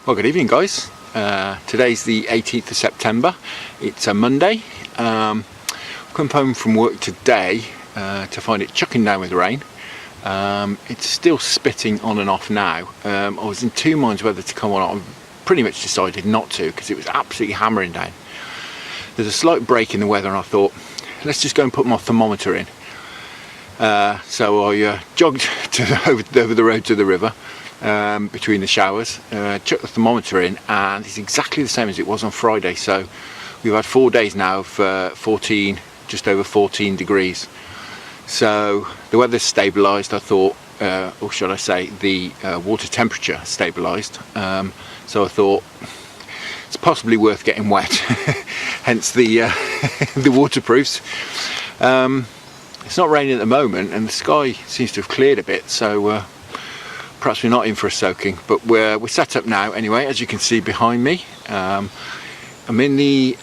Well, good evening, guys. Today's the 18th of September. It's a Monday. Come home from work today to find it chucking down with rain. It's still spitting on and off now. I was in two minds whether to come on. I pretty much decided not to because it was absolutely hammering down. There's a slight break in the weather and I thought, let's just go and put my thermometer in. So I jogged over the road to the river. Between the showers, chucked the thermometer in, and it's exactly the same as it was on Friday. So we've had 4 days now of 14, just over 14 degrees. So the weather's stabilised, I thought, or should I say the water temperature stabilised. So I thought it's possibly worth getting wet, hence the the waterproofs. It's not raining at the moment and the sky seems to have cleared a bit, so perhaps we're not in for a soaking, but we're set up now anyway, as you can see behind me. I'm in the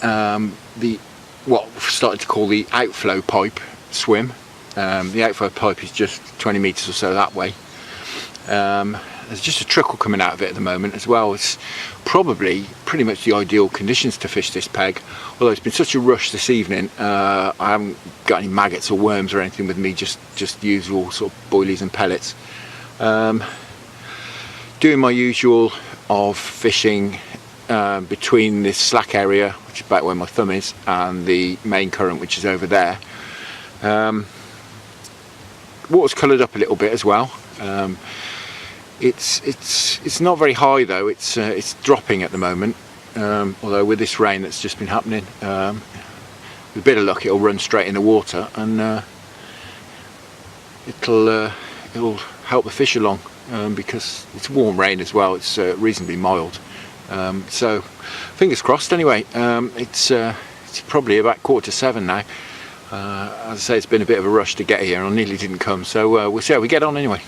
what we've started to call the outflow pipe swim. The outflow pipe is just 20 metres or so that way. There's just a trickle coming out of it at the moment as well. It's probably pretty much the ideal conditions to fish this peg, although it's been such a rush this evening. I haven't got any maggots or worms or anything with me, just usual sort of boilies and pellets. Doing my usual of fishing between this slack area, which is about where my thumb is, and the main current, which is over there. Water's coloured up a little bit as well. It's not very high though. It's dropping at the moment. Although with this rain that's just been happening, with a bit of luck, it'll run straight in the water, and it'll help the fish along. Because it's warm rain as well, it's reasonably mild, so fingers crossed. Anyway, it's probably about 6:45 now. As I say, it's been a bit of a rush to get here and I nearly didn't come, so we'll see how we get on anyway.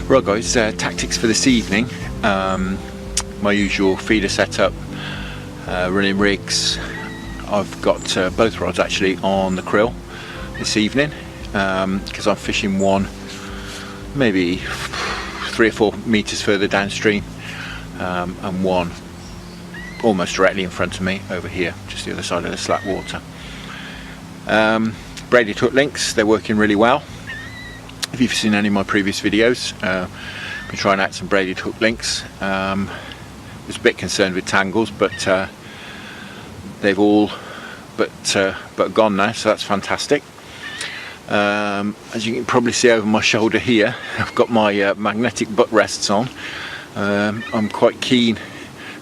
Right guys, tactics for this evening. My usual feeder setup, running rigs. I've got both rods actually on the krill this evening, because I'm fishing one maybe 3 or 4 meters further downstream, and one almost directly in front of me over here, just the other side of the slack water. Braided hook links, they're working really well. If you've seen any of my previous videos, I've been trying out some braided hook links. I was a bit concerned with tangles, but they've all but gone now, so that's fantastic. As you can probably see over my shoulder here, I've got my magnetic butt rests on. I'm quite keen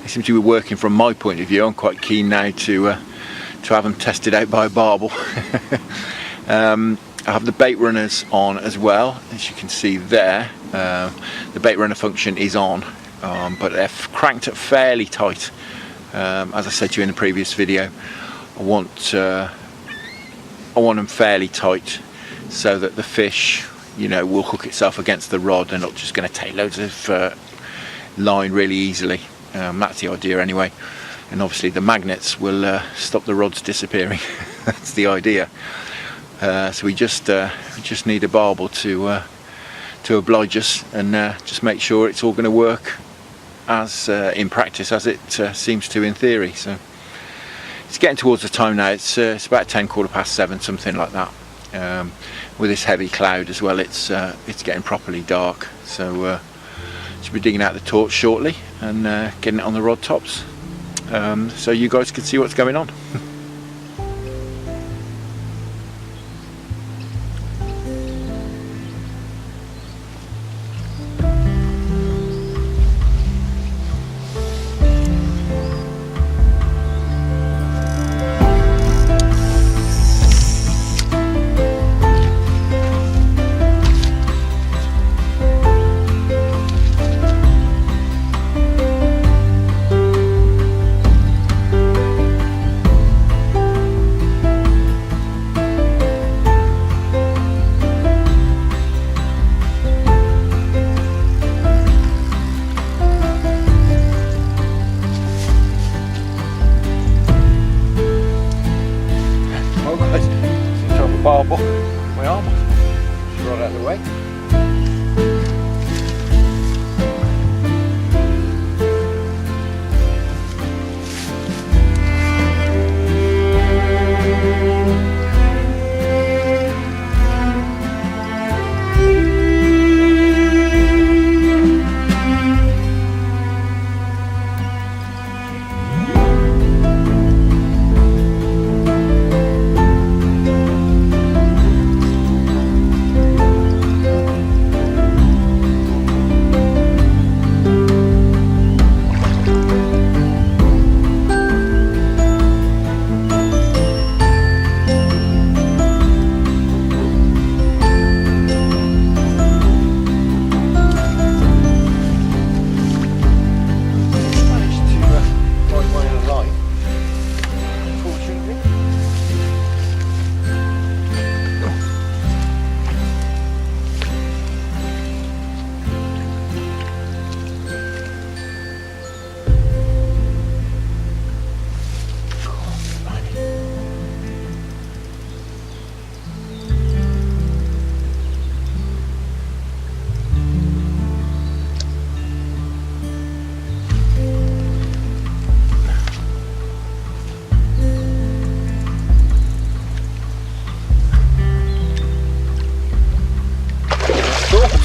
They seem to be working from my point of view. I'm quite keen now to have them tested out by a barbel. I have the bait runners on as well, as you can see there. The bait runner function is on, but they're cranked up fairly tight. As I said to you in the previous video, I want them fairly tight so that the fish, you know, will hook itself against the rod and not just going to take loads of line really easily. That's the idea anyway. And obviously the magnets will stop the rods disappearing. That's the idea. So we just need a barbel to oblige us and just make sure it's all going to work as in practice as it seems to in theory. So it's getting towards the time now. It's about 10, quarter past 7, something like that. With this heavy cloud as well, it's getting properly dark. So should be digging out the torch shortly and getting it on the rod tops, so you guys can see what's going on. Barbel, my arm, just right out of the way.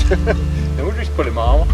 Then we'll just put him on.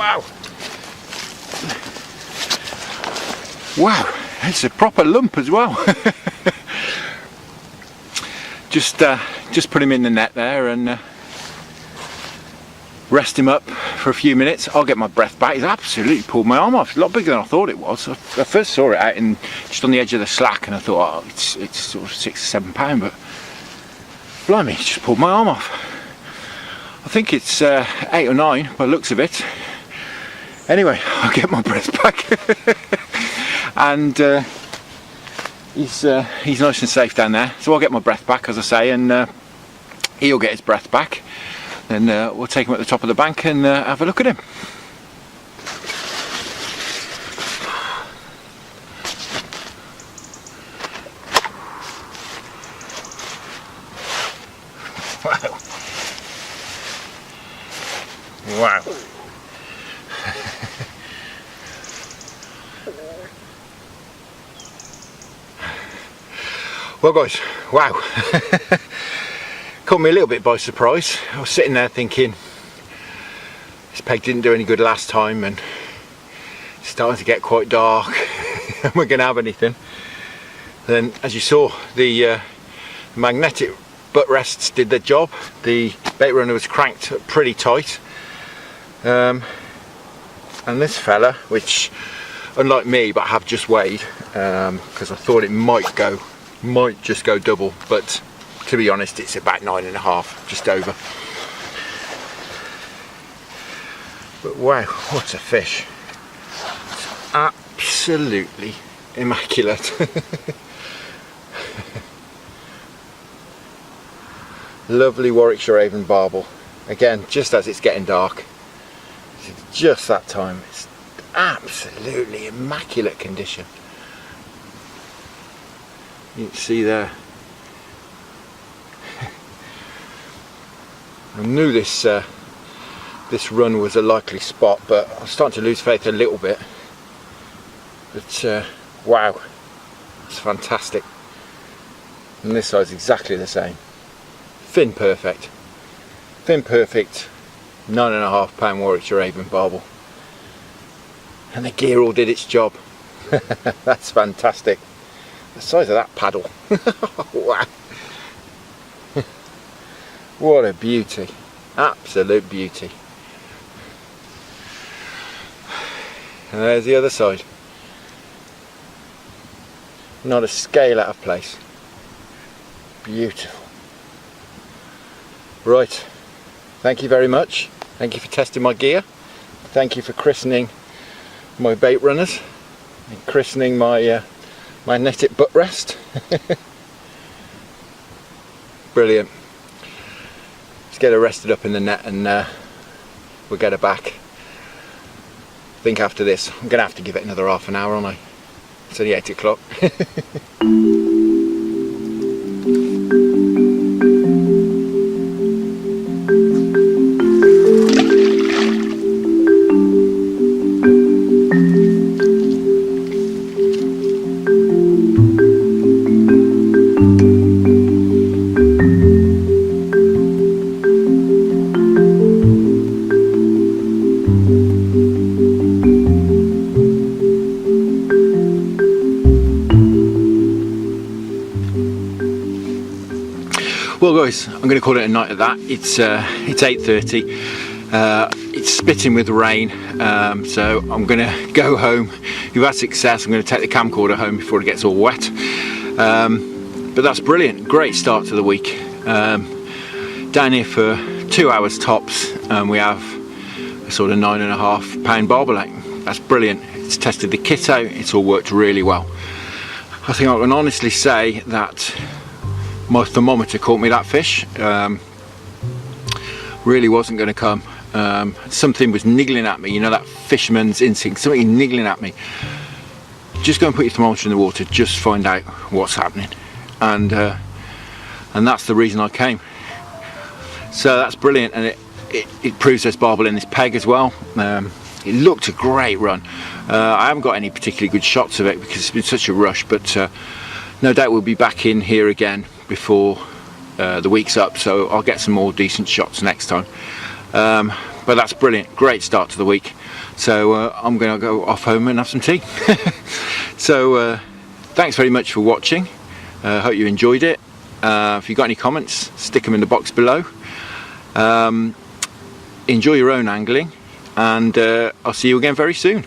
Wow. Wow, it's a proper lump as well. Just put him in the net there and rest him up for a few minutes. I'll get my breath back. He's absolutely pulled my arm off. It's a lot bigger than I thought it was. I first saw it out in just on the edge of the slack, and I thought, oh, it's sort of 6 or 7 pound, but blimey, it's just pulled my arm off. I think it's 8 or 9 by the looks of it. Anyway, I'll get my breath back. And he's nice and safe down there, so I'll get my breath back, as I say, and he'll get his breath back. Then we'll take him at the top of the bank and have a look at him. Wow. Wow. Well guys, wow. Caught me a little bit by surprise. I was sitting there thinking this peg didn't do any good last time and it's starting to get quite dark and we're going to have anything. Then as you saw, the magnetic butt rests did their job. The bait runner was cranked pretty tight, and this fella, which unlike me but have just weighed, because I thought it might just go double, but to be honest it's about 9.5, just over. But wow, what a fish. It's absolutely immaculate. Lovely Warwickshire Avon Barbel. Again, just as it's getting dark. It's just that time. It's absolutely immaculate condition. You can see there. I knew this this run was a likely spot, but I'm starting to lose faith a little bit. But wow, it's fantastic. And this side's exactly the same. Fin perfect. Fin perfect. 9.5 pound Warwickshire Avon Barbel. And the gear all did its job. That's fantastic. The size of that paddle. Wow. What a beauty. Absolute beauty. And there's the other side. Not a scale out of place. Beautiful. Right. Thank you very much. Thank you for testing my gear. Thank you for christening my bait runners and christening my magnetic butt rest. Brilliant. Let's get her rested up in the net and we'll get her back. I think after this I'm going to have to give it another half an hour, aren't I? It's only 8 o'clock. Well guys, I'm going to call it a night at that. It's 8:30. It's spitting with rain, so I'm going to go home. We've had success. I'm going to take the camcorder home before it gets all wet. But that's brilliant. Great start to the week. Down here for 2 hours tops, and we have a sort of 9.5 pound barbel out. That's brilliant. It's tested the kit out. It's all worked really well. I think I can honestly say that my thermometer caught me that fish. Really wasn't going to come. Something was niggling at me, you know, that fisherman's instinct, something niggling at me. Just go and put your thermometer in the water, just find out what's happening. And that's the reason I came. So that's brilliant, and it proves there's barbel in this peg as well. It looked a great run. I haven't got any particularly good shots of it because it's been such a rush, but no doubt we'll be back in here again before the week's up, so I'll get some more decent shots next time. But that's brilliant. Great start to the week. So I'm going to go off home and have some tea. So thanks very much for watching. Hope you enjoyed it. If you've got any comments, stick them in the box below. Enjoy your own angling, and I'll see you again very soon.